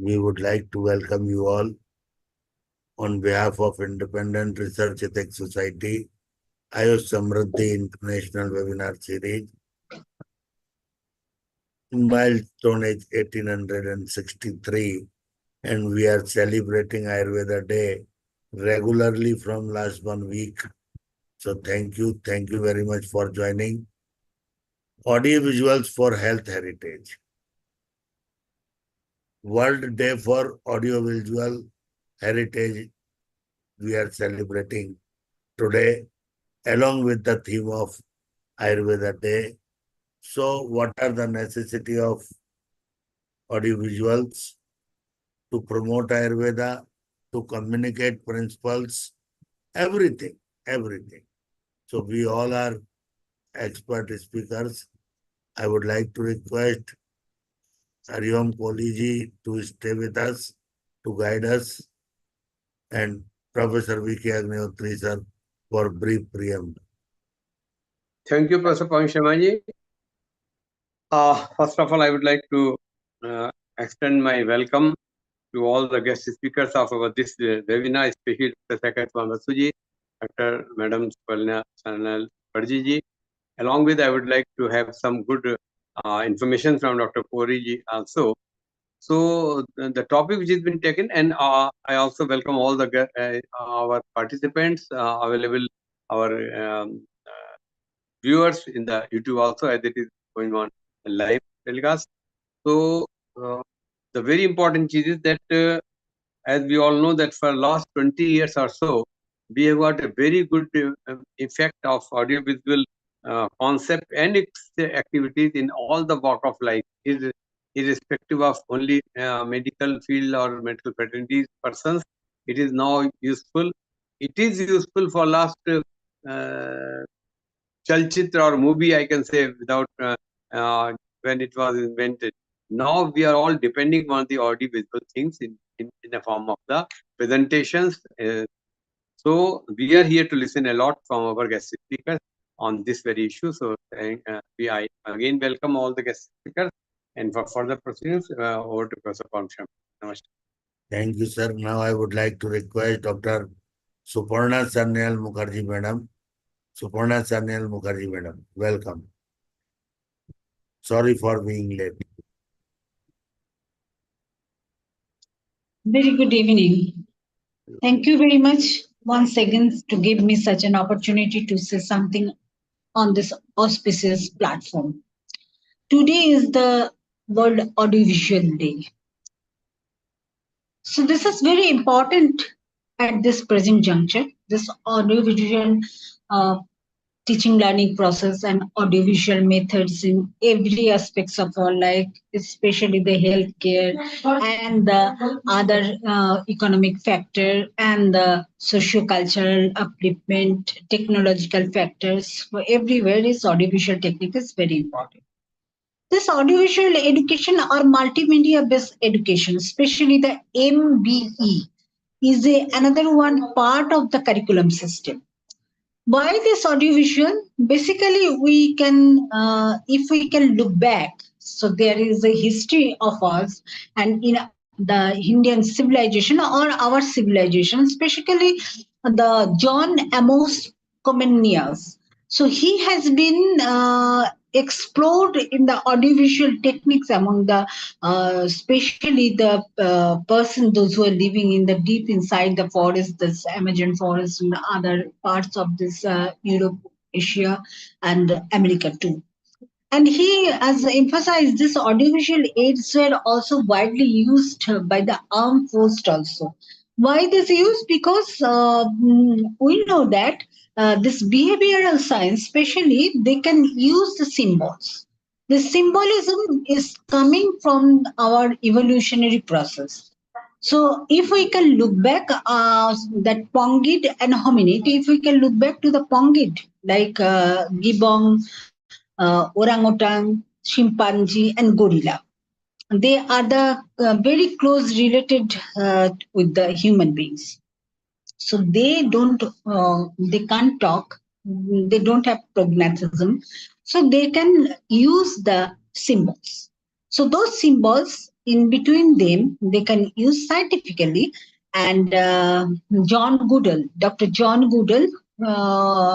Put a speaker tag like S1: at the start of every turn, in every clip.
S1: We would like to welcome you all on behalf of Independent Research Ethics Society, AYUSH SAMRIDDHI International Webinar Series. Milestone is 1863, and we are celebrating Ayurveda Day regularly from last 1 week. So thank you very much for joining. Audiovisuals for Health Heritage. World Day for Audiovisual Heritage we are celebrating today along with the theme of Ayurveda Day. So what are the necessity of audiovisuals? To promote Ayurveda, to communicate principles, everything. So we all are expert speakers. I would like to request Hariom Kohli to stay with us, to guide us, and Professor V.K. Agnihotri sir for brief preamble.
S2: Thank you, Professor Pawan Sharma. First of all, I would like to extend my welcome to all the guest speakers of this webinar, especially Professor Satyanarayana, Dr. Madam SAMRIDDHI. Along with, I would like to have some good information from Dr. Pori also. So the topic which has been taken, and I also welcome all the our participants available, our viewers in the YouTube also, as it is going on live telecast. So the very important thing is that as we all know that for last 20 years or so, we have got a very good effect of audiovisual concept and its activities in all the walk of life, irrespective of only medical field or medical fraternities persons. It is now useful. It is useful for last chalchitra or movie, I can say, without when it was invented. Now we are all depending on the audiovisual things in the form of the presentations. So we are here to listen a lot from our guest speakers on this very issue. So I again welcome all the guest speakers. And for further proceedings, over to Professor Pawan Sharma. Namaste.
S1: Thank you, sir. Now I would like to request Dr. Suparna Sarnyal Mukherjee, madam. Suparna Sarnyal Mukherjee, madam. Welcome. Sorry for being late.
S3: Very good evening. Thank you very much once again to give me such an opportunity to say something on this auspicious platform. Today is the World Audiovisual Day. So this is very important at this present juncture. This audiovisual teaching learning process and audiovisual methods in every aspects of our life, especially the healthcare and the other economic factor and the socio-cultural upliftment, technological factors. For everywhere is audiovisual technique is very important. This audiovisual education or multimedia-based education, especially the MBE, is another one part of the curriculum system. Why this audiovisual? Basically, we can, if we can look back, so there is a history of us and in the Indian civilization or our civilization, especially the John Amos Comenius. So he has been explored in the audiovisual techniques among the, especially the person, those who are living in the deep inside the forest, this Amazon forest and other parts of this Europe, Asia, and America too. And he has emphasized this audiovisual aids were also widely used by the armed forces also. Why this use? Because we know that this behavioral science, especially, they can use the symbols. The symbolism is coming from our evolutionary process. So if we can look back that pongid and hominid, if we can look back to the pongid, like gibbon, orangutan, chimpanzee, and gorilla. They are the very close related with the human beings. So they can't talk, they don't have prognatism, so they can use the symbols. So those symbols in between them, they can use scientifically. And Dr. John Goodall,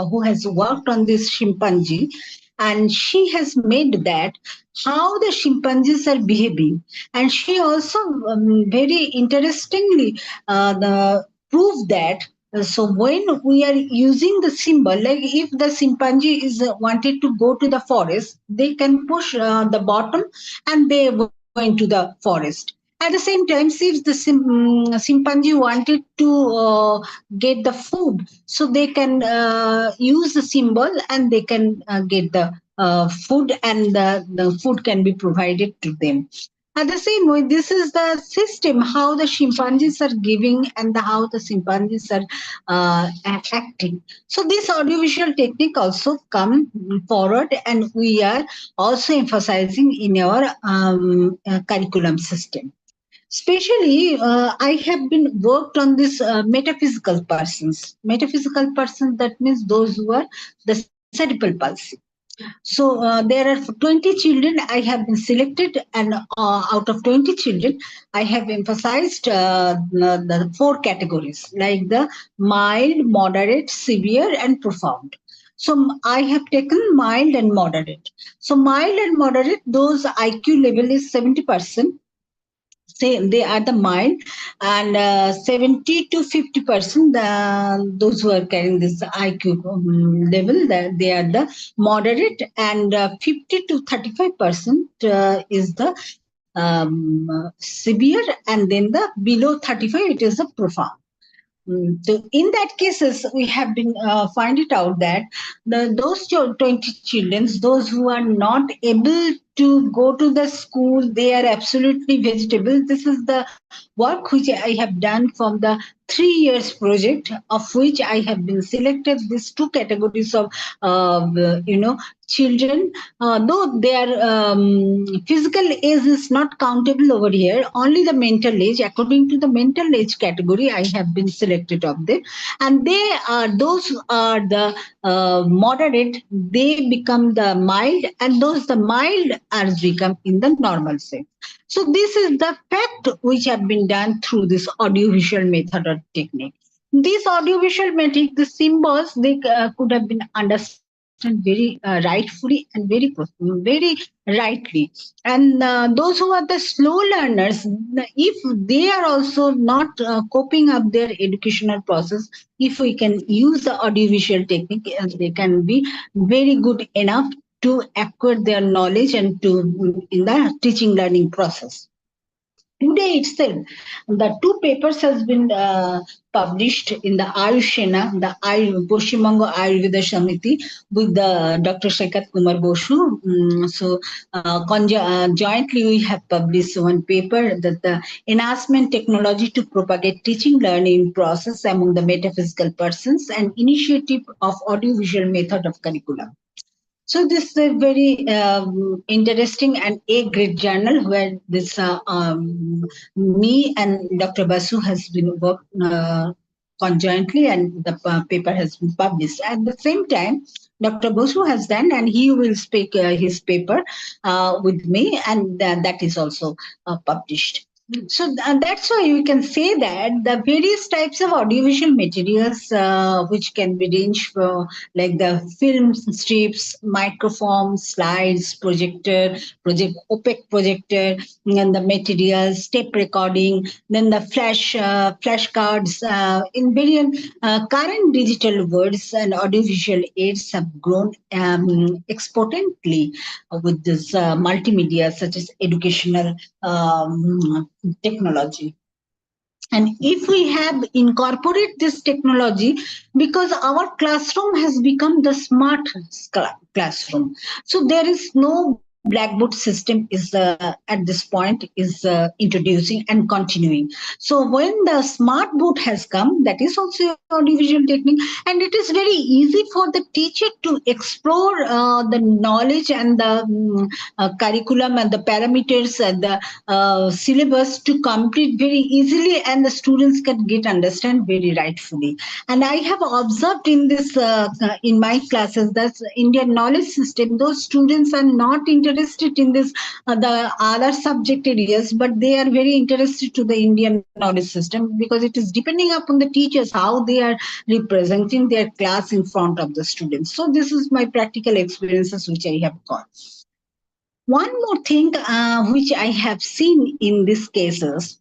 S3: who has worked on this chimpanzee, and she has made that how the chimpanzees are behaving. And she also very interestingly proved that so when we are using the symbol, like if the chimpanzee is wanted to go to the forest, they can push the bottom and they go into the forest. At the same time, if the chimpanzee wanted to get the food, so they can use the symbol and they can get the food, and the food can be provided to them. At the same way, this is the system how the chimpanzees are giving and how the chimpanzees are acting. So this audiovisual technique also come forward, and we are also emphasizing in our curriculum system. Especially, I have been worked on this metaphysical persons. Metaphysical persons, that means those who are the cerebral palsy. So there are 20 children I have been selected, and out of 20 children, I have emphasized the 4 categories, like the mild, moderate, severe, and profound. So I have taken mild and moderate. So mild and moderate, those IQ level is 70%. Say they are the mild, and 70 to 50% those who are carrying this IQ level, that they are the moderate, and 50 to 35% is the severe, and then the below 35 it is the profound. So in that cases, we have been find it out that those 20 children, those who are not able to go to the school, they are absolutely vegetable. This is the work which I have done from the 3 years project, of which I have been selected these 2 categories of children. Though their physical age is not countable over here, only the mental age. According to the mental age category, I have been selected of them, and they are those are the moderate. They become the mild, and those the mild are become in the normal state. So this is the fact which have been done through this audiovisual method or technique. This audiovisual method, the symbols, they could have been understood very rightfully and very rightly. And those who are the slow learners, if they are also not coping up their educational process, if we can use the audiovisual technique, they can be very good enough to acquire their knowledge and to in the teaching learning process. Today itself, the 2 papers has been published in the AYUSH, the Poshimango Ayurveda Samiti, with the Dr. Shekat Kumar Boshu. Jointly we have published one paper, that the enhancement technology to propagate teaching learning process among the metaphysical persons, and initiative of audiovisual method of curriculum. So this is a very interesting and a great journal where this me and Dr. Basu has been worked conjointly, and the paper has been published. At the same time, Dr. Basu has done, and he will speak his paper with me, and that is also published. So that's why you can say that the various types of audiovisual materials which can be ranged for, like the film strips, microform, slides, opaque projector, and the materials, tape recording, then the flashcards. In various current digital worlds, and audiovisual aids have grown exponentially with this multimedia, such as educational technology. And if we have incorporated this technology, because our classroom has become the smart classroom, so there is no blackboard system is at this point is introducing and continuing. So when the smart board has come, that is also audiovisual technique, and it is very easy for the teacher to explore the knowledge and the curriculum and the parameters and the syllabus to complete very easily, and the students can get understand very rightfully. And I have observed in this in my classes that Indian knowledge system, those students are not interested interested in this the other subject areas, but they are very interested to the Indian knowledge system, because it is depending upon the teachers how they are representing their class in front of the students. So this is my practical experiences which I have got. One more thing which I have seen in these cases,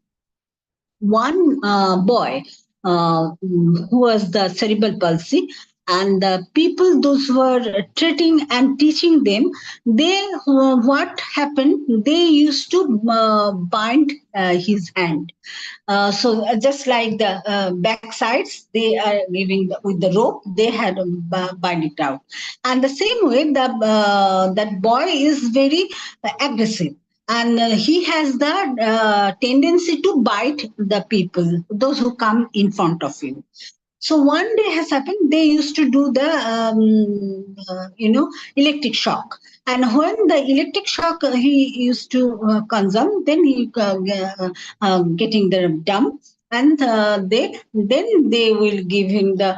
S3: one boy who was the cerebral palsy, and the people those who were treating and teaching them, they what happened, they used to bind his hand. So just like the back sides, they are giving with the rope, they had bind it out. And the same way, the that boy is very aggressive, and he has the tendency to bite the people, those who come in front of him. So one day has happened, they used to do the, electric shock. And when the electric shock he used to consume, then he getting the dump. And then they will give him the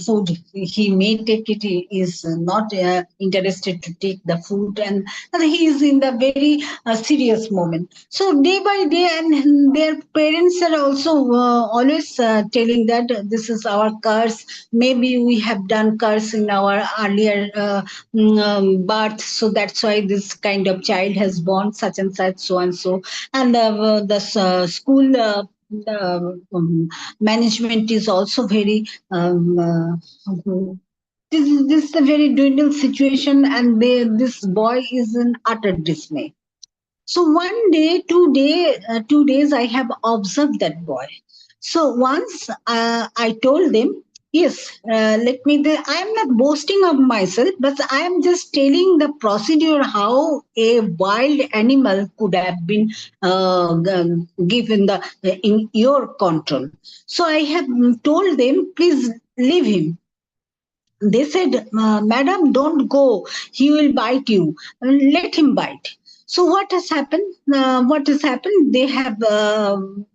S3: food. He may take it. He is not interested to take the food, and he is in the very serious moment. So day by day, and their parents are also always telling that this is our curse. Maybe we have done curse in our earlier birth, so that's why this kind of child has born such and such, so and so. And the school management is also very this is a very dwindled situation, and this boy is in utter dismay. So one day, 2 days, I have observed that boy. So once I told them, yes, let me. I am not boasting of myself, but I am just telling the procedure how a wild animal could have been given the in your control. So I have told them, please leave him. They said, Madam, don't go. He will bite you. Let him bite. So what has happened? They have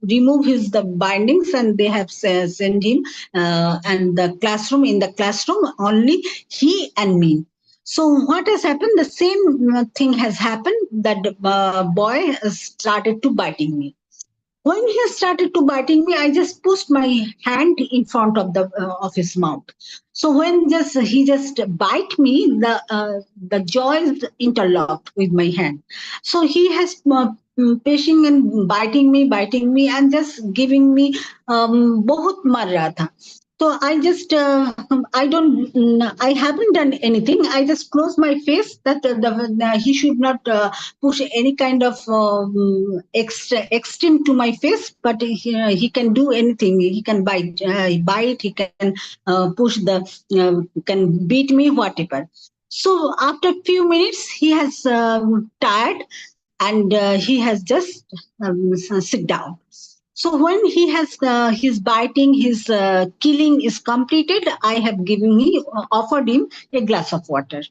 S3: removed his the bindings, and they have sent him and the classroom. In the classroom, only he and me. So what has happened? The same thing has happened. That boy started to biting me. When he started to biting me, I just pushed my hand in front of the of his mouth. So when he just bite me, the jaw is interlocked with my hand. So he has pushing and biting me, and just giving me बहुत मार रहा था. So I just, I haven't done anything. I just closed my face that he should not push any kind of extreme to my face, but he can do anything. He can bite, he can push can beat me, whatever. So after a few minutes, he has tired, and he has just sit down. So when he has his biting, his killing is completed, I have offered him a glass of water.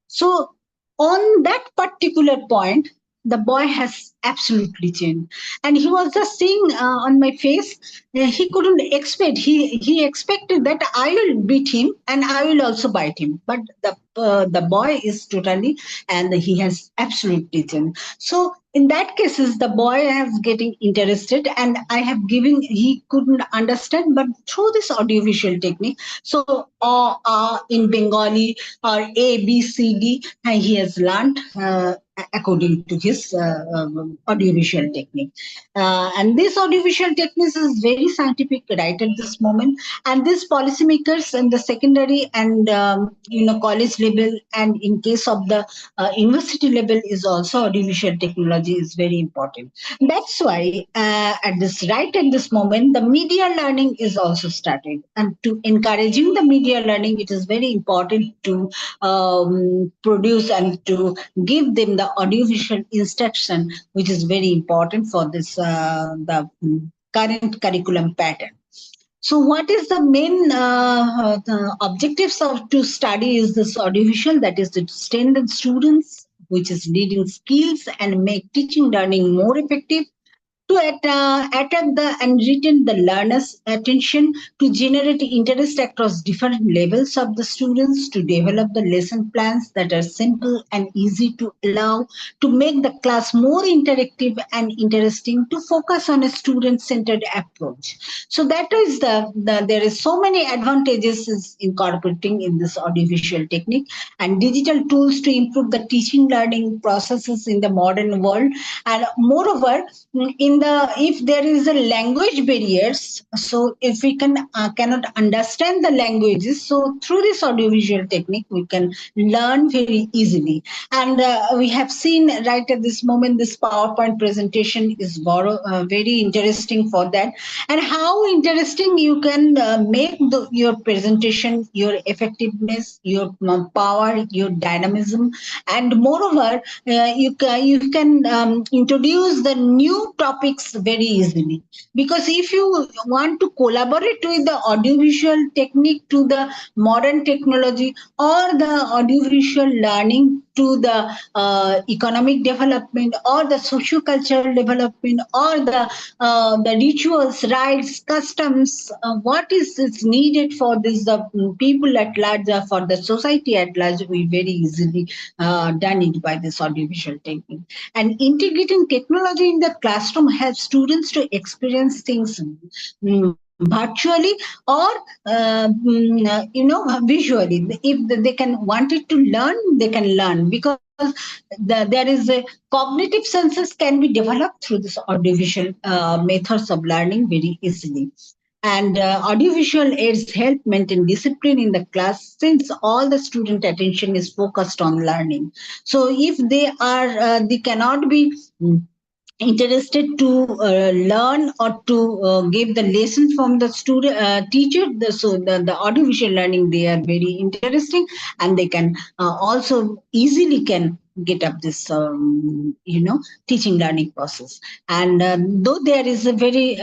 S3: So on that particular point, the boy has absolutely changed, and he was just seeing on my face. He couldn't expect. He expected that I will beat him and I will also bite him, but the boy is totally, and he has absolutely changed. So in that cases, the boy is getting interested, and I have given. He couldn't understand, but through this audiovisual technique, so in Bengali or A B C D, and he has learned according to his audiovisual technique. And this audiovisual technique is very scientific right at this moment. And these policymakers in the secondary and college level, and in case of the university level, is also audiovisual technology is very important. That's why at this moment, the media learning is also started. And to encouraging the media learning, it is very important to produce and to give them the audiovisual instruction, which is very important for this the current curriculum pattern. So what is the main the objectives of to study is this audiovisual, that is to strengthen students, which is leading skills and make teaching learning more effective, to attract the and retain the learners' attention, to generate interest across different levels of the students, to develop the lesson plans that are simple and easy to allow, to make the class more interactive and interesting, to focus on a student-centered approach. So that is there is so many advantages is incorporating in this audiovisual technique and digital tools to improve the teaching learning processes in the modern world. And moreover, in the if there is a language barriers, so if we cannot understand the languages, so through this audiovisual technique we can learn very easily. And we have seen right at this moment this PowerPoint presentation is very interesting for that, and how interesting you can make your presentation, your effectiveness, your power, your dynamism. And moreover, you can introduce the new topics very easily, because if you want to collaborate with the audiovisual technique to the modern technology, or the audiovisual learning to the economic development, or the socio-cultural development, or the rituals, rites, customs, what is needed for this people at large, for the society at large, we very easily done it by this audiovisual technique. And integrating technology in the classroom helps students to experience things virtually, or visually. If they can wanted to learn, they can learn, because there is a cognitive senses can be developed through this audiovisual methods of learning very easily. And audiovisual aids help maintain discipline in the class, since all the student attention is focused on learning. So if they cannot be interested to learn or to give the lesson from the student teacher, so the audiovisual learning, they are very interesting, and they can also easily can get up this teaching learning process. And though there is a very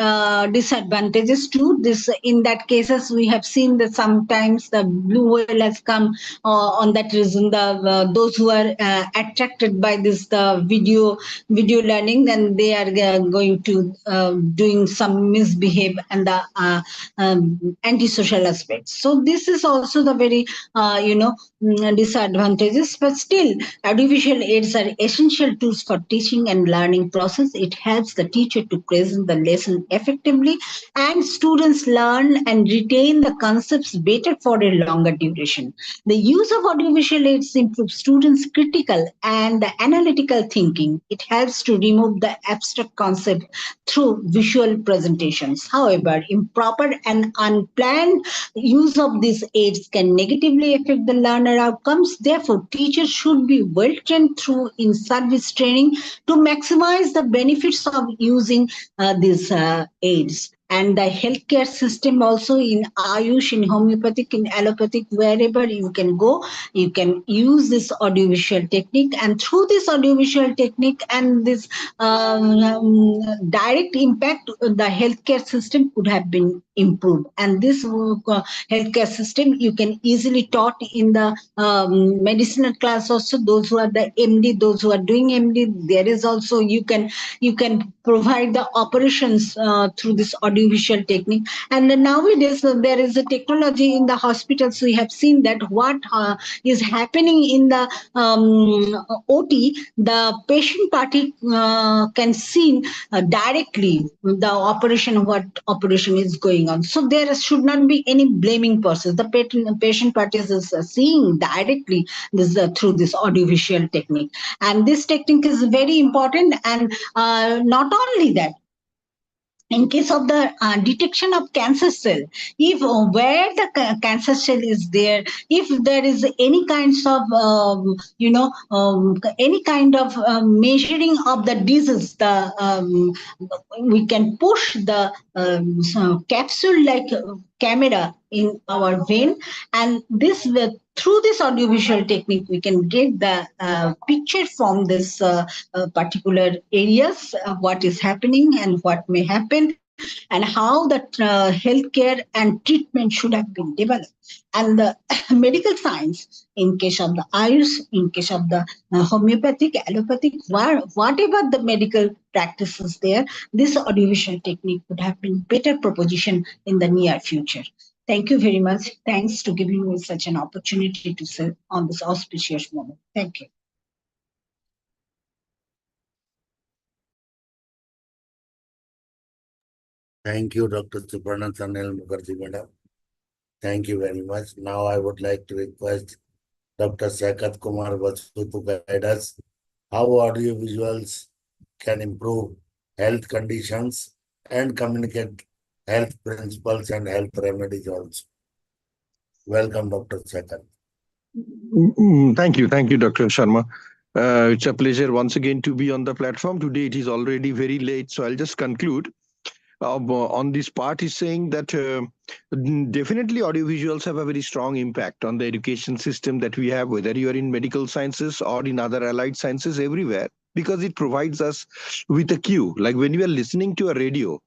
S3: disadvantages to this, in that cases we have seen that sometimes the blue whale has come on that reason, the those who are attracted by this the video learning, then they are going to doing some misbehave and the antisocial aspects. So this is also the very disadvantages. But still, audiovisual aids are essential tools for teaching and learning process. It helps the teacher to present the lesson effectively, and students learn and retain the concepts better for a longer duration. The use of audiovisual aids improves students' critical and analytical thinking. It helps to remove the abstract concept through visual presentations. However, improper and unplanned use of these aids can negatively affect the learner outcomes. Therefore, teachers should be well trained through in-service training to maximize the benefits of using these aids. And the healthcare system also, in AYUSH, in homeopathic, in allopathic, wherever you can go, you can use this audiovisual technique. And through this audiovisual technique and this direct impact, the healthcare system could have been improved. And this healthcare system you can easily taught in the medicinal class also. Those who are the MD, those who are doing MD, there is also you can provide the operations through this audiovisual technique. And nowadays there is a technology in the hospitals. We have seen that what is happening in the OT, the patient party can see directly the operation, what operation is going on. So there should not be any blaming process. The patient parties is seeing directly this through this audiovisual technique. And this technique is very important. And not only that, in case of the detection of cancer cell, if where the cancer cell is there, if there is any kinds of any kind of measuring of the disease, the we can push the capsule like camera in our vein, and this through this audiovisual technique we can get the picture from this particular areas, what is happening and what may happen. and how that healthcare and treatment should have been developed. And the medical science, in case of the IRES, in case of the homeopathic, allopathic, whatever the medical practices there, this audiovisual technique would have been better proposition in the near future. Thank you very much. Thanks to giving me such an opportunity to sit on this auspicious moment. Thank you.
S1: Thank you, Dr. Suparna Sanil Mukherjee, madam. Thank you very much. Now I would like to request Dr. Sakat Kumar Basu to guide us how audiovisuals can improve health conditions and communicate health principles and health remedies also. Welcome, Dr. Sakat.
S4: Thank you, Dr. Sharma. It's a pleasure once again to be on the platform. Today it is already very late, so I'll just conclude on this part is saying that definitely audiovisuals have a very strong impact on the education system that we have, whether you are in medical sciences or in other allied sciences, everywhere, because it provides us with a cue. Like when we are listening to a radio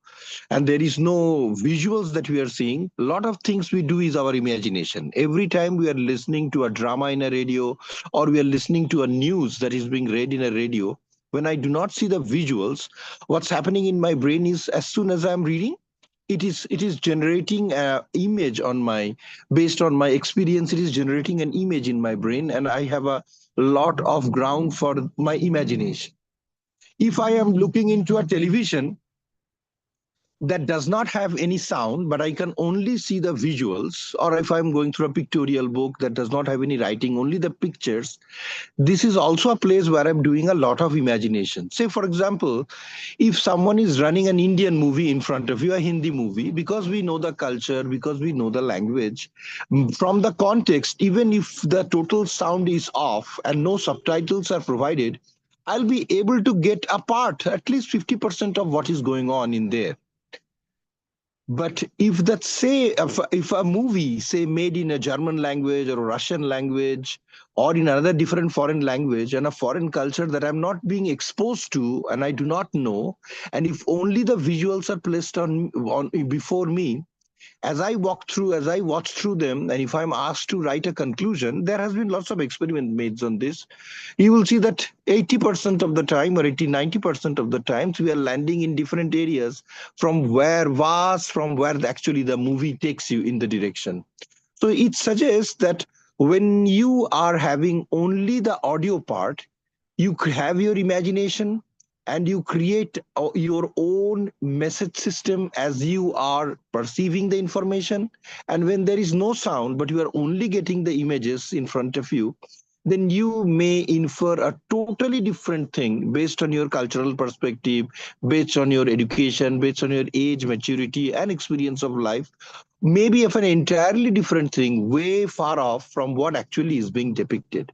S4: and there is no visuals that we are seeing, a lot of things we do is our imagination. Every time we are listening to a drama in a radio, or we are listening to a news that is being read in a radio, when I do not see the visuals, what's happening in my brain is, as soon as I'm reading, it is generating an image on my, based on my experience, it is generating an image in my brain, and I have a lot of ground for my imagination. If I am looking into a television that does not have any sound, but I can only see the visuals, or if I'm going through a pictorial book that does not have any writing, only the pictures, this is also a place where I'm doing a lot of imagination. Say, for example, if someone is running an Indian movie in front of you, a Hindi movie, because we know the culture, because we know the language, from the context, even if the total sound is off and no subtitles are provided, I'll be able to get a part, at least 50% of what is going on in there. But if that, say, if a movie, say, made in a German language or a Russian language or in another different foreign language and a foreign culture that I'm not being exposed to and I do not know, and if only the visuals are placed on before me, as I walk through, as I watch through them, and if I'm asked to write a conclusion, there has been lots of experiments made on this. You will see that 80% of the time, or 90% of the times, we are landing in different areas from where actually the movie takes you in the direction. So it suggests that when you are having only the audio part, you have your imagination and you create your own message system as you are perceiving the information. And when there is no sound, but you are only getting the images in front of you, then you may infer a totally different thing based on your cultural perspective, based on your education, based on your age, maturity, and experience of life, maybe of an entirely different thing, way far off from what actually is being depicted.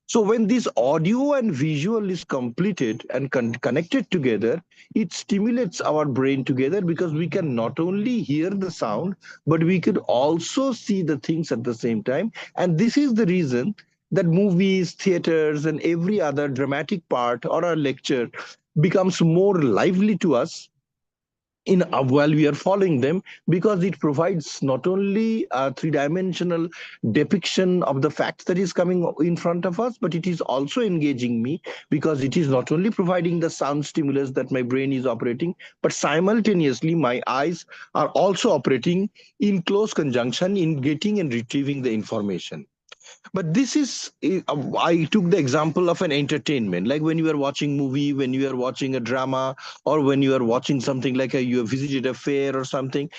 S4: So when this audio and visual is completed and connected together, it stimulates our brain together, because we can not only hear the sound, but we could also see the things at the same time. And this is the reason that movies, theaters, and every other dramatic part or a lecture becomes more lively to us in while we are following them, because it provides not only a three-dimensional depiction of the facts that is coming in front of us, but it is also engaging me, because it is not only providing the sound stimulus that my brain is operating, but simultaneously my eyes are also operating in close conjunction in getting and retrieving the information. But this is, I took the example of an entertainment, like when you are watching movie, when you are watching a drama, or when you are watching something like you have visited a fair or something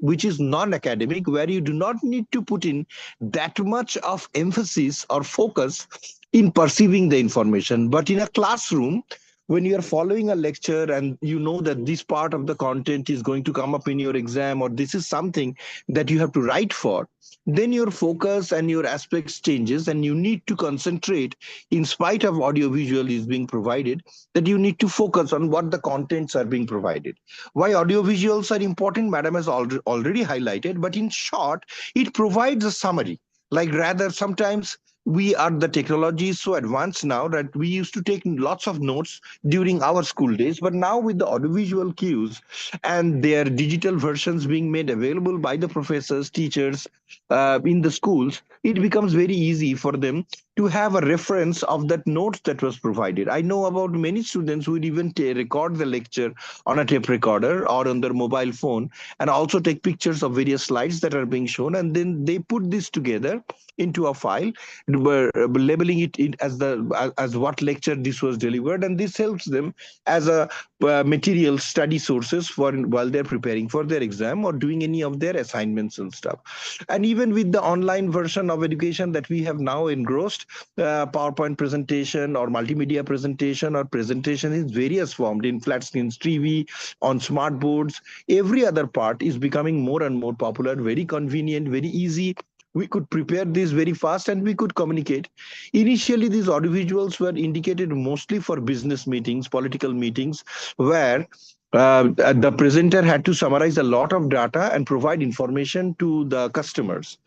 S4: which is non-academic, where you do not need to put in that much of emphasis or focus in perceiving the information. But in a classroom, when you are following a lecture and you know that this part of the content is going to come up in your exam, or this is something that you have to write for, then your focus and your aspects changes, and you need to concentrate, in spite of audiovisual is being provided, that you need to focus on what the contents are being provided. Why audiovisuals are important, madam has already highlighted, but in short, it provides a summary. Like rather, sometimes the technology is so advanced now that we used to take lots of notes during our school days, but now with the audiovisual cues and their digital versions being made available by the professors, teachers in the schools, it becomes very easy for them to have a reference of that notes that was provided. I know about many students who would even record the lecture on a tape recorder or on their mobile phone, and also take pictures of various slides that are being shown, and then they put this together into a file, labeling it as what lecture this was delivered, and this helps them as a material study sources for while they're preparing for their exam or doing any of their assignments and stuff. And even with the online version of education that we have now engrossed, PowerPoint presentation or multimedia presentation or presentation in various forms, in flat screens, TV, on smart boards, every other part is becoming more and more popular, very convenient, very easy. We could prepare this very fast and we could communicate. Initially, these audiovisuals were indicated mostly for business meetings, political meetings, where the presenter had to summarize a lot of data and provide information to the customers.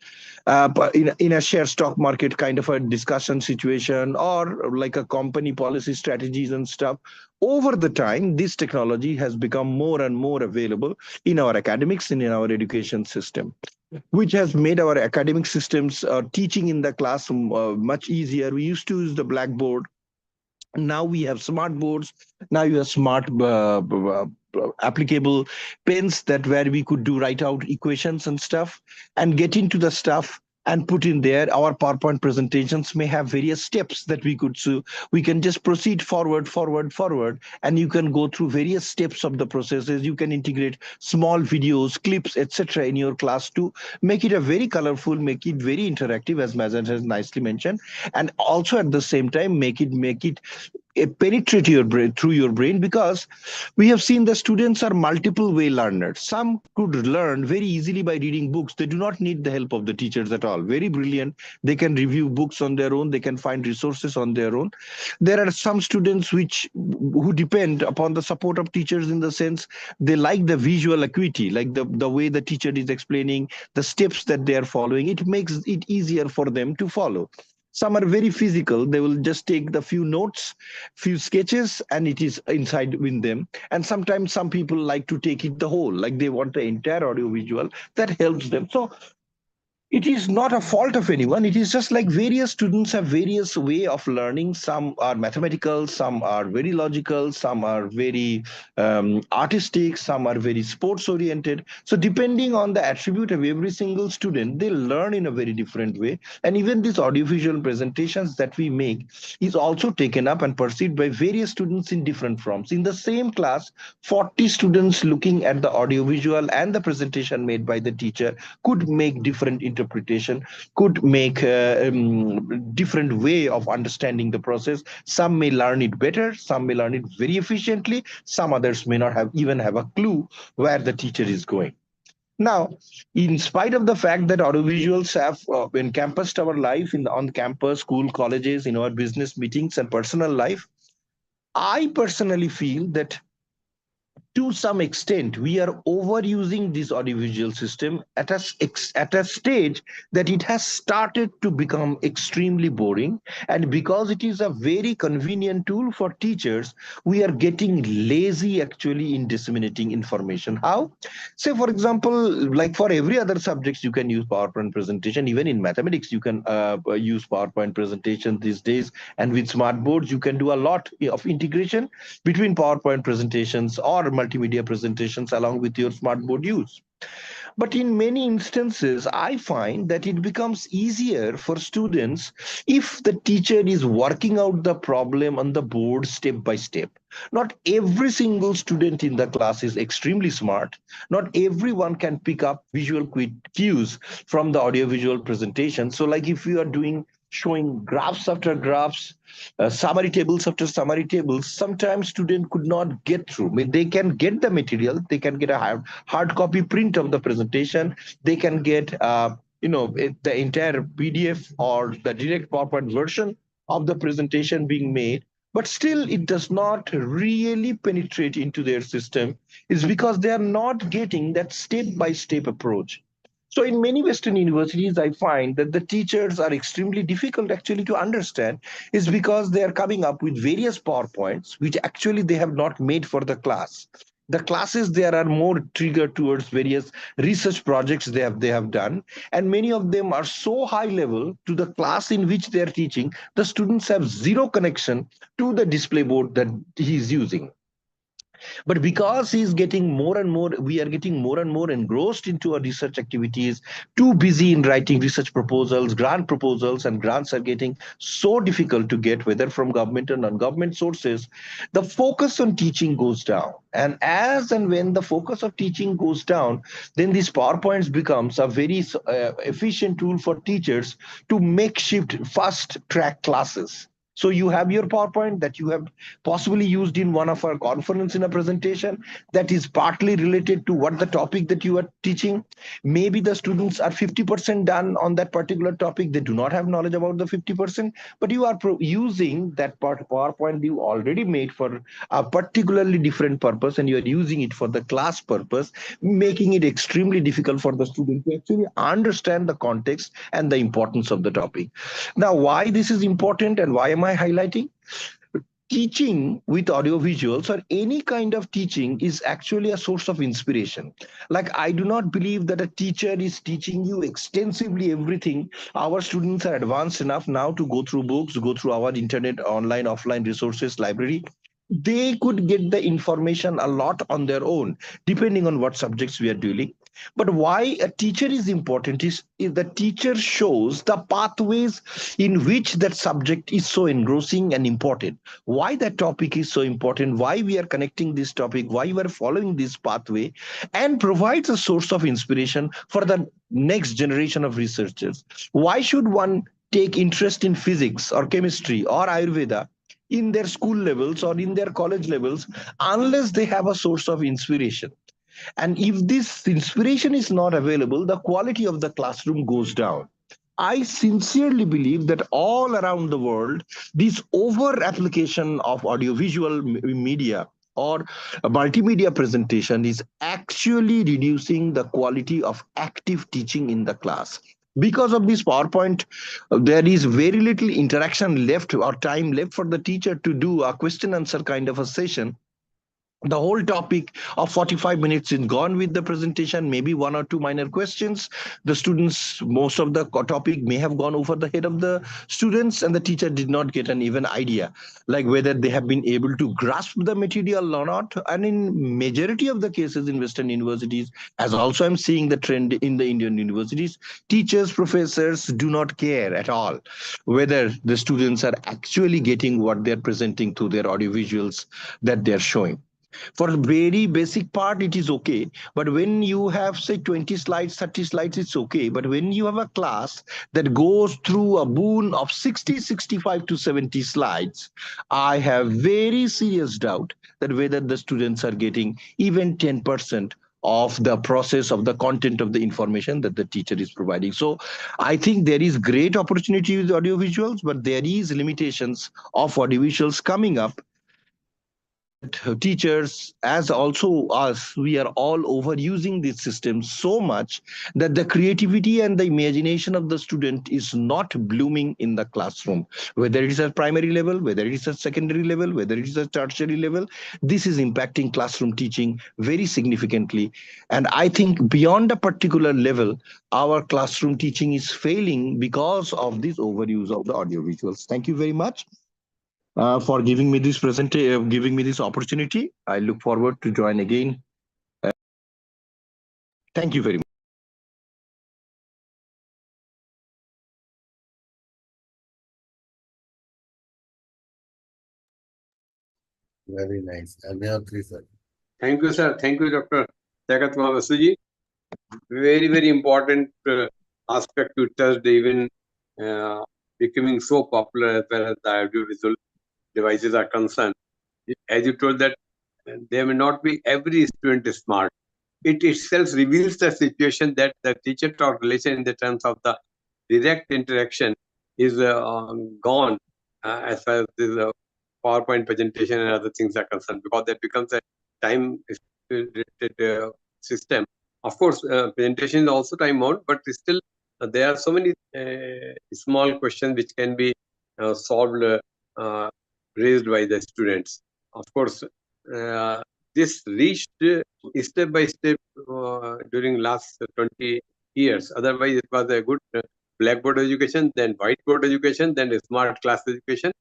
S4: In a share stock market kind of a discussion situation, or like a company policy strategies and stuff. Over the time, this technology has become more and more available in our academics and in our education system, which has made our academic systems teaching in the class much easier. We used to use the blackboard. Now we have smart boards. Now you have smart applicable pens that where we could do write out equations and stuff and get into the stuff and put in there. Our PowerPoint presentations may have various steps that we could, so we can just proceed forward, and you can go through various steps of the processes. You can integrate small videos, clips, etc. in your class to make it a very colorful, make it very interactive, as Mazan has nicely mentioned, and also at the same time make it penetrate your brain, through your brain, because we have seen the students are multiple way learners. Some could learn very easily by reading books. They do not need the help of the teachers at all. Very brilliant. They can review books on their own. They can find resources on their own. There are some students who depend upon the support of teachers, in the sense they like the visual acuity, like the way the teacher is explaining the steps that they are following. It makes it easier for them to follow. Some are very physical. They will just take the few notes, few sketches, and it is inside with them. And sometimes some people like to take it the whole, like they want the entire audio visual that helps them. So it is not a fault of anyone. It is just like various students have various way of learning. Some are mathematical, some are very logical, some are very artistic, some are very sports oriented. So depending on the attribute of every single student, they learn in a very different way. And even these audiovisual presentations that we make is also taken up and perceived by various students in different forms. In the same class, 40 students looking at the audiovisual and the presentation made by the teacher could make different interpretation, could make different way of understanding the process. Some may learn it better, some may learn it very efficiently, some others may not even have a clue where the teacher is going. Now, in spite of the fact that audiovisuals have encompassed our life on campus, school, colleges, in our business meetings and personal life, I personally feel that to some extent, we are overusing this audiovisual system at a stage that it has started to become extremely boring. And because it is a very convenient tool for teachers, we are getting lazy actually in disseminating information. How? Say, for example, like for every other subjects, you can use PowerPoint presentation. Even in mathematics, you can use PowerPoint presentation these days. And with smart boards, you can do a lot of integration between PowerPoint presentations or multimedia presentations along with your smartboard use. But in many instances, I find that it becomes easier for students if the teacher is working out the problem on the board step by step. Not every single student in the class is extremely smart. Not everyone can pick up visual cues from the audiovisual presentation. So like if you are showing graphs after graphs, summary tables after summary tables, sometimes students could not get through. I mean, they can get the material, they can get a hard copy print of the presentation, they can get the entire PDF or the direct PowerPoint version of the presentation being made, but still it does not really penetrate into their system. Is because they are not getting that step-by-step approach. So in many Western universities, I find that the teachers are extremely difficult actually to understand is because they are coming up with various PowerPoints, which actually they have not made for the class. The classes there are more triggered towards various research projects they have done, and many of them are so high level to the class in which they are teaching. The students have zero connection to the display board that he is using. But because he's getting more and more, we are getting more and more engrossed into our research activities, too busy in writing research proposals, grant proposals, and grants are getting so difficult to get, whether from government or non-government sources. The focus on teaching goes down. And when the focus of teaching goes down, then these PowerPoints becomes a very efficient tool for teachers to makeshift fast track classes. So you have your PowerPoint that you have possibly used in one of our conference in a presentation that is partly related to what the topic that you are teaching. Maybe the students are 50% done on that particular topic. They do not have knowledge about the 50%, but you are using that PowerPoint you already made for a particularly different purpose, and you are using it for the class purpose, making it extremely difficult for the student to actually understand the context and the importance of the topic. Now, why this is important and why am I highlighting? Teaching with audiovisuals or any kind of teaching is actually a source of inspiration. Like, I do not believe that a teacher is teaching you extensively everything. Our students are advanced enough now to go through books, go through our internet, online, offline resources, library. They could get the information a lot on their own, depending on what subjects we are dealing. But why a teacher is important is the teacher shows the pathways in which that subject is so engrossing and important, why that topic is so important, why we are connecting this topic, why we are following this pathway, and provides a source of inspiration for the next generation of researchers. Why should one take interest in physics or chemistry or Ayurveda in their school levels or in their college levels unless they have a source of inspiration? And if this inspiration is not available, the quality of the classroom goes down. I sincerely believe that all around the world, this over application of audiovisual media or a multimedia presentation is actually reducing the quality of active teaching in the class. Because of this PowerPoint, there is very little interaction left or time left for the teacher to do a question answer kind of a session. The whole topic of 45 minutes is gone with the presentation, maybe one or two minor questions. The students, most of the topic may have gone over the head of the students, and the teacher did not get an even idea, like whether they have been able to grasp the material or not. And in majority of the cases in Western universities, as also I'm seeing the trend in the Indian universities, teachers, professors do not care at all whether the students are actually getting what they're presenting through their audiovisuals that they're showing. For very basic part, it is okay. But when you have, say, 20 slides, 30 slides, it's okay. But when you have a class that goes through a boon of 60, 65 to 70 slides, I have very serious doubt that whether the students are getting even 10% of the process of the content of the information that the teacher is providing. So I think there is great opportunity with audiovisuals, but there is limitations of audiovisuals coming up that teachers, as also us, we are all overusing this system so much that the creativity and the imagination of the student is not blooming in the classroom. Whether it is at primary level, whether it is at secondary level, whether it is at tertiary level, this is impacting classroom teaching very significantly. And I think beyond a particular level, our classroom teaching is failing because of this overuse of the audiovisuals. Thank you very much for giving me this giving me this opportunity. I look forward to join again. Thank you very much.
S1: Very nice. Abhyatri, sir.
S2: Thank you, sir. Thank you, Dr. Jagat Masuji. Very, very important aspect to touch, even becoming so popular as far as the audiovisual devices are concerned. As you told that there may not be every student is smart. It itself reveals the situation that the teacher-taught relation in the terms of the direct interaction is gone as far as the PowerPoint presentation and other things are concerned, because that becomes a time-restricted system Of course, presentation is also time bound, but still there are so many small questions which can be solved, raised by the students. Of course, this reached step by step during last 20 years. Otherwise, it was a good blackboard education, then whiteboard education, then a smart class education.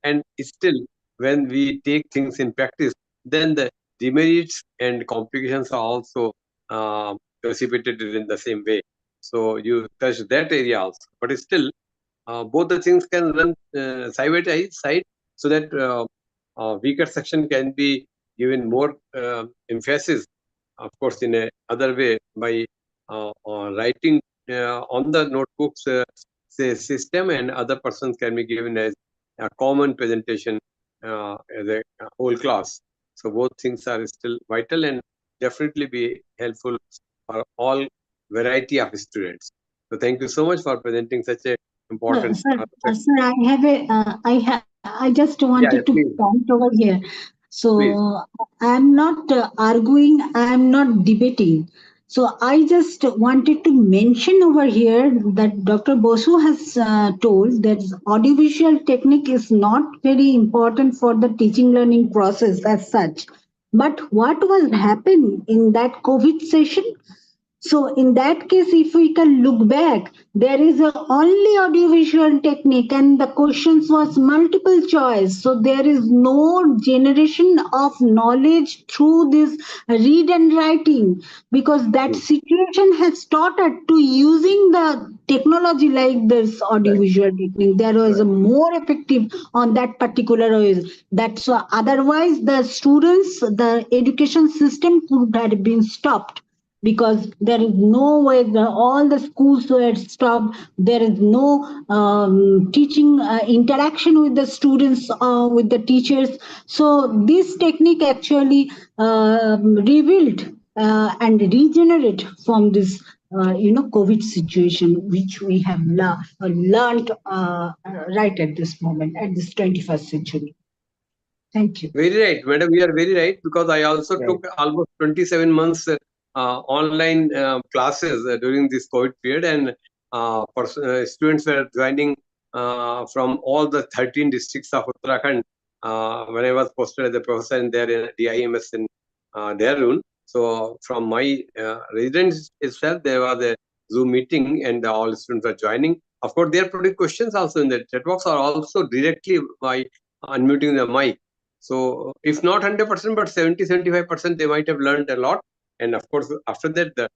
S2: And still, when we take things in practice, then the demerits and complications are also precipitated in the same way. So you touch that area also. But still, both the things can run side by side, so that weaker section can be given more emphasis, of course, in a other way by writing on the notebooks say system, and other persons can be given as a common presentation as a whole class. So both things are still vital and definitely be helpful for all variety of students. So thank you so much for presenting such a important.
S3: Sir, I have I just wanted to
S2: please.
S3: point over here. So
S2: Please.
S3: I'm not arguing, I'm not debating. So I just wanted to mention over here that Dr. Bosu has told that audiovisual technique is not very important for the teaching learning process as such. But what was happening in that COVID session? So in that case, if we can look back, there is a only audiovisual technique and the questions was multiple choice. So there is no generation of knowledge through this read and writing, because that situation has started to using the technology like this audiovisual technique. There was a more effective on that particular ways. That's why otherwise the students, the education system could have been stopped, because there is no way all the schools were stopped. There is no teaching interaction with the students, with the teachers. So this technique actually rebuilt and regenerate from this COVID situation, which we have learned right at this moment, at this 21st century. Thank you.
S2: Very right, madam. You are very right, because I also took almost 27 months online classes during this COVID period, and students were joining from all the 13 districts of Uttarakhand when I was posted as a professor in there in DIMS in Dehradun. So from my residence itself, there was a Zoom meeting, and all students are joining. Of course, they are putting questions also in the chat box, or also directly by unmuting the mic. So if not 100%, but 70-75%, they might have learned a lot. And of course, after that, the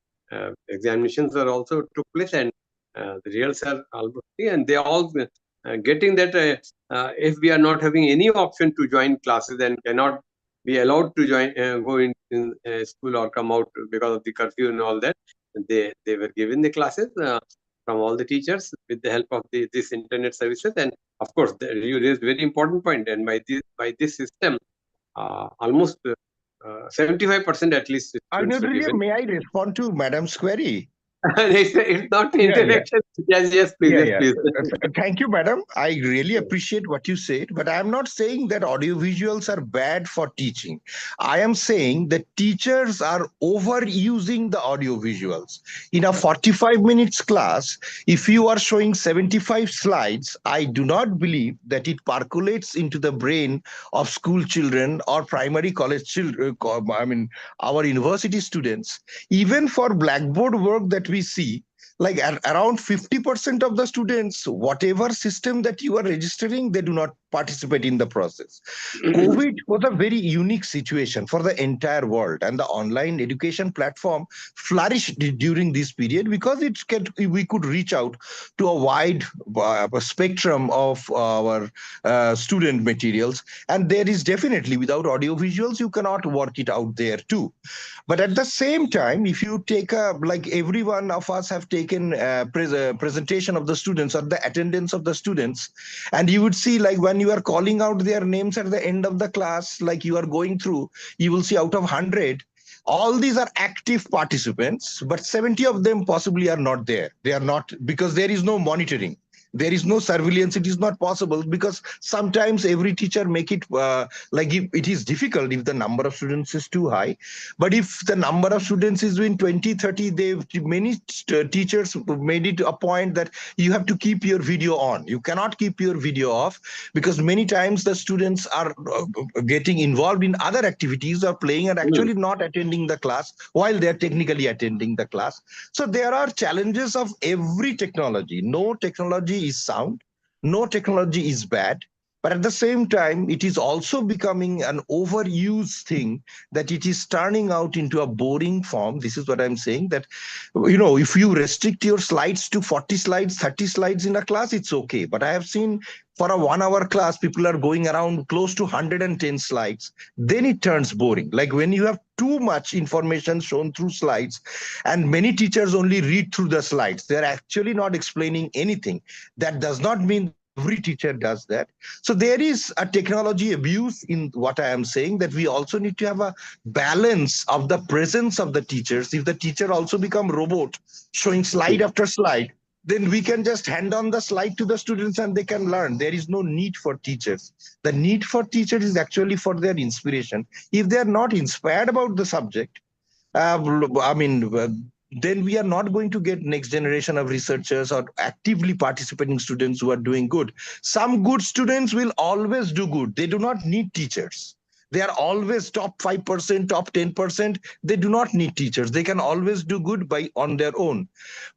S2: examinations are also took place, and the results are almost free, and they are all getting that if we are not having any option to join classes and cannot be allowed to join, go in school or come out because of the curfew and all that, they were given the classes from all the teachers with the help of this internet services. And of course, you raised very important point, and by this system, almost 75% at least.
S4: May I respond to Madam's query?
S2: It's not interaction. Yes, please. Please.
S4: Thank you, madam. I really appreciate what you said, but I'm not saying that audiovisuals are bad for teaching. I am saying that teachers are overusing the audiovisuals. In a 45 minutes class, if you are showing 75 slides, I do not believe that it percolates into the brain of school children or primary college children, our university students. Even for blackboard work that we see, like around 50% of the students, whatever system that you are registering, they do not participate in the process. COVID was a very unique situation for the entire world, and the online education platform flourished during this period because we could reach out to a wide spectrum of our student materials. And there is definitely, without audiovisuals, you cannot work it out there too. But at the same time, if you take like every one of us have taken a presentation of the students or the attendance of the students, and you would see, like when you are calling out their names at the end of the class, like you are going through, you will see out of 100, all these are active participants, but 70 of them possibly are not there. They are not, because there is no monitoring. there is no surveillance, it is not possible, because sometimes every teacher make it like if it is difficult if the number of students is too high. But if the number of students is in 20, 30, many teachers made it a point that you have to keep your video on. You cannot keep your video off, because many times the students are getting involved in other activities or playing and actually not attending the class while they are technically attending the class. So there are challenges of every technology. No technology is sound, no technology is bad. But at the same time, it is also becoming an overused thing, that it is turning out into a boring form. This is what I'm saying, that, if you restrict your slides to 40 slides, 30 slides in a class, it's okay. But I have seen for a 1 hour class, people are going around close to 110 slides. Then it turns boring. Like when you have too much information shown through slides, and many teachers only read through the slides, they're actually not explaining anything. That does not mean every teacher does that. So there is a technology abuse in what I am saying, that we also need to have a balance of the presence of the teachers. If the teacher also become robot, showing slide after slide, then we can just hand on the slide to the students and they can learn. There is no need for teachers. The need for teachers is actually for their inspiration. If they are not inspired about the subject, then we are not going to get next generation of researchers or actively participating students who are doing good. Some good students will always do good. They do not need teachers. They are always top 5%, top 10%. They do not need teachers. They can always do good on their own.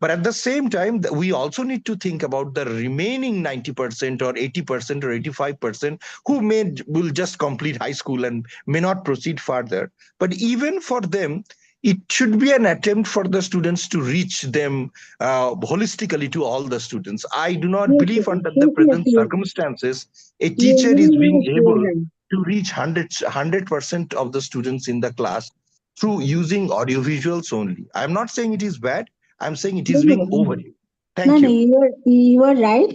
S4: But at the same time, we also need to think about the remaining 90% or 80% or 85% who will just complete high school and may not proceed further. But even for them, it should be an attempt for the students to reach them holistically to all the students. I do not believe under the present circumstances, a teacher is being able to reach 100% of the students in the class through using audiovisuals only. I'm not saying it is bad. I'm saying it is being overused. Thank you.
S3: You are right,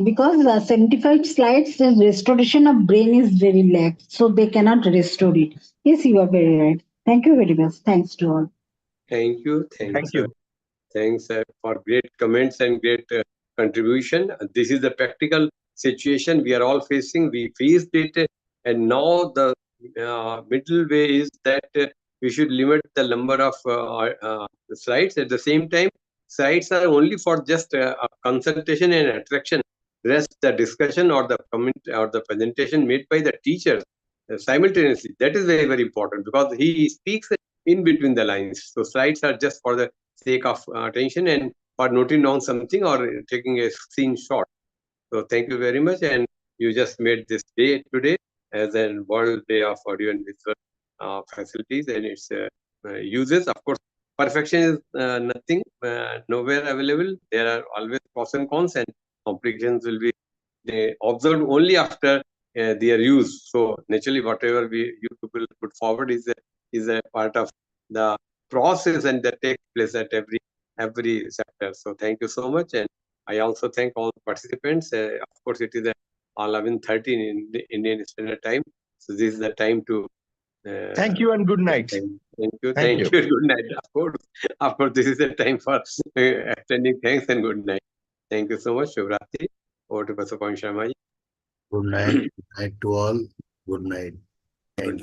S3: because 75 slides, the restoration of brain is very lax, so they cannot restore it. Yes, you are very right. Thank you very much. Thanks to all.
S2: Thank you. Thanks.
S4: Thank you.
S2: Thanks for great comments and great contribution. This is the practical situation we are all facing. We faced it, and now the middle way is that we should limit the number of slides. At the same time, slides are only for just consultation and attraction. Rest the discussion or the comment or the presentation made by the teacher simultaneously. That is very, very important, because he speaks in between the lines. So slides are just for the sake of attention and for noting down something or taking a screenshot. So thank you very much. And you just made this day today as a World Day of Audio and Visual Facilities and its uses. Of course, perfection is nothing, nowhere available. There are always pros and cons, and complications will be observed only after their use. So naturally, whatever you people put forward is a part of the process and that takes place at every sector. So thank you so much, and I also thank all the participants. Of course, it is 11:30 in the Indian Standard Time, so this is the time to.
S4: Thank you and good night.
S2: Thank you. Good night. Of course, this is the time for extending thanks and good night. Thank you so much, Shubhrati. Over to Professor Sharma.
S1: Good night. Good night to all. Good night. Thank you.